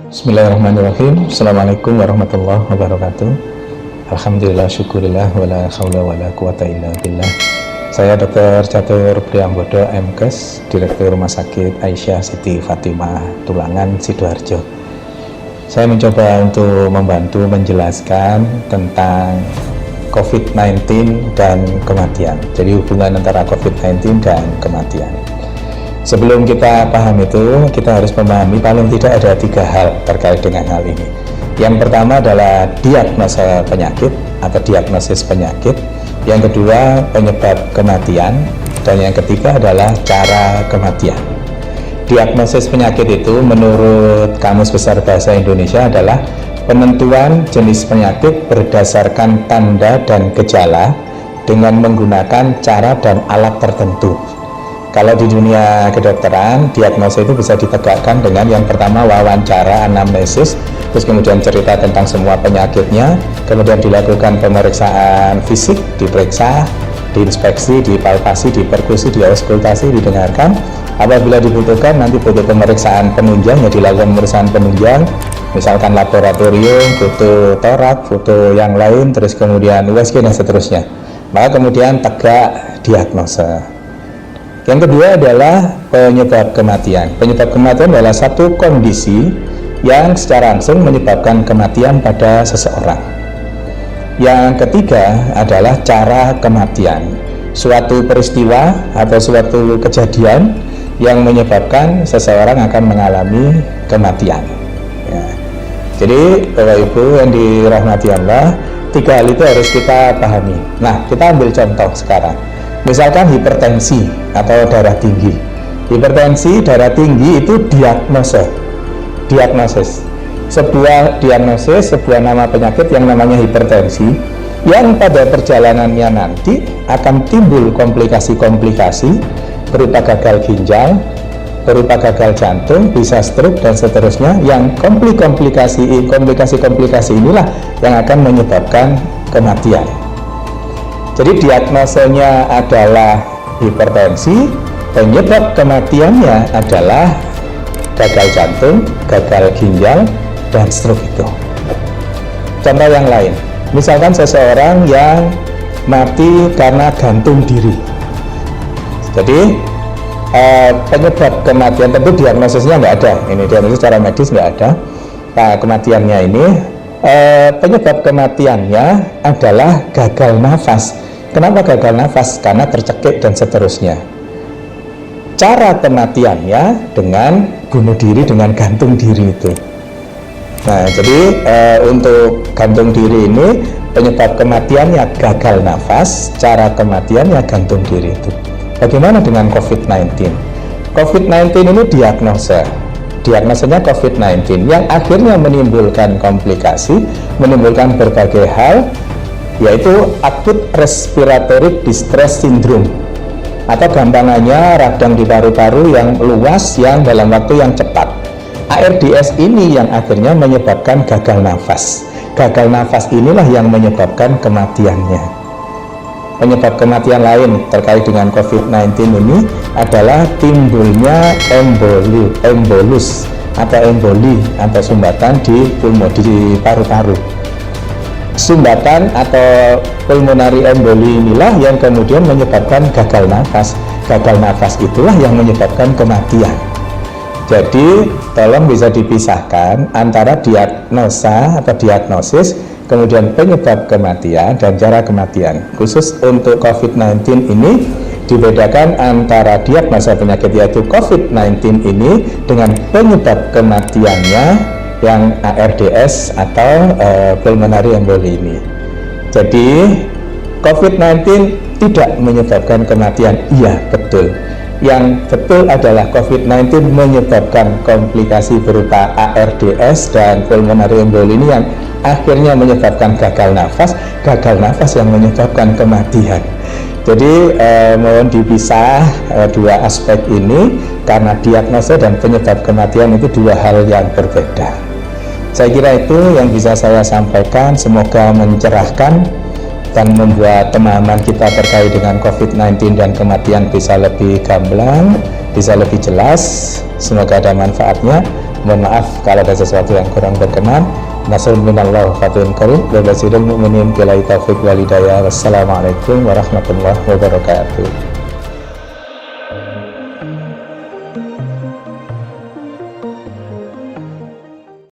Bismillahirrahmanirrahim. Assalamualaikum warahmatullahi wabarakatuh. Alhamdulillah, syukurillah, wala hawla wala quwata illa billah. Saya Dr. Catur Priambodo, MKes, Direktur Rumah Sakit Aisyah Siti Fatimah, Tulangan, Sidoarjo. Saya mencoba untuk membantu menjelaskan tentang COVID-19 dan kematian. Jadi hubungan antara COVID-19 dan kematian. Sebelum kita paham itu, kita harus memahami paling tidak ada 3 hal terkait dengan hal ini. Yang pertama adalah diagnosa penyakit atau diagnosis penyakit. Yang kedua, penyebab kematian. Dan yang ketiga adalah cara kematian. Diagnosis penyakit itu menurut Kamus Besar Bahasa Indonesia adalah penentuan jenis penyakit berdasarkan tanda dan gejala dengan menggunakan cara dan alat tertentu. Kalau di dunia kedokteran, diagnosa itu bisa ditegakkan dengan yang pertama wawancara, anamnesis, terus kemudian cerita tentang semua penyakitnya, kemudian dilakukan pemeriksaan fisik, diperiksa, diinspeksi, dipalpasi, diperkusi, diauskultasi, didengarkan. Apabila dibutuhkan, nanti butuh pemeriksaan penunjang, ya dilakukan pemeriksaan penunjang, misalkan laboratorium, foto torak, foto yang lain, terus kemudian USG dan seterusnya. Maka kemudian tegak diagnosa. Yang kedua adalah penyebab kematian. Penyebab kematian adalah satu kondisi yang secara langsung menyebabkan kematian pada seseorang. Yang ketiga adalah cara kematian. Suatu peristiwa atau suatu kejadian yang menyebabkan seseorang akan mengalami kematian. Ya. Jadi Bapak Ibu yang dirahmati Allah, 3 hal itu harus kita pahami. Nah, kita ambil contoh sekarang. Misalkan hipertensi atau darah tinggi. Hipertensi, darah tinggi itu diagnosis. Sebuah diagnosis, sebuah nama penyakit yang namanya hipertensi, yang pada perjalanannya nanti akan timbul komplikasi-komplikasi berupa gagal ginjal, berupa gagal jantung, bisa stroke dan seterusnya, yang komplikasi inilah yang akan menyebabkan kematian. Jadi diagnosanya adalah hipertensi, penyebab kematiannya adalah gagal jantung, gagal ginjal, dan stroke itu. Contoh yang lain, misalkan seseorang yang mati karena gantung diri. Jadi penyebab kematian tentu diagnosisnya nggak ada. Ini diagnosis secara medis nggak ada. Nah, kematiannya ini penyebab kematiannya adalah gagal nafas. Kenapa gagal nafas? Karena tercekik dan seterusnya. Cara kematiannya dengan bunuh diri, dengan gantung diri itu. Nah, jadi untuk gantung diri ini penyebab kematiannya gagal nafas, cara kematiannya gantung diri itu. Bagaimana dengan COVID-19? COVID-19 ini diagnosanya COVID-19 yang akhirnya menimbulkan komplikasi, menimbulkan berbagai hal, yaitu acute respiratory distress syndrome, atau gampangannya radang di paru-paru yang luas yang dalam waktu yang cepat. ARDS ini yang akhirnya menyebabkan gagal nafas. Gagal nafas inilah yang menyebabkan kematiannya. Penyebab kematian lain terkait dengan COVID-19 ini adalah timbulnya embolus atau emboli atau sumbatan di paru-paru. Sumbatan atau pulmonary emboli inilah yang kemudian menyebabkan gagal nafas. Gagal nafas itulah yang menyebabkan kematian. Jadi tolong bisa dipisahkan antara diagnosa atau diagnosis, kemudian penyebab kematian dan cara kematian. Khusus untuk COVID-19 ini dibedakan antara diagnosa penyakit yaitu COVID-19 ini dengan penyebab kematiannya yang ARDS atau pulmonary emboli ini. Jadi COVID-19 tidak menyebabkan kematian, iya betul. Yang betul adalah COVID-19 menyebabkan komplikasi berupa ARDS dan pulmonary emboli ini yang akhirnya menyebabkan gagal nafas yang menyebabkan kematian. Jadi mohon dipisah dua aspek ini karena diagnosa dan penyebab kematian itu 2 hal yang berbeda. Saya kira itu yang bisa saya sampaikan, semoga mencerahkan dan membuat pemahaman kita terkait dengan COVID-19 dan kematian bisa lebih gamblang, bisa lebih jelas. Semoga ada manfaatnya. Mohon maaf kalau ada sesuatu yang kurang berkenan. Nasrul minallah fatihun karim wa basyiril mu'minin billahi taufiq wal hidayah. Wassalamualaikum warahmatullahi wabarakatuh.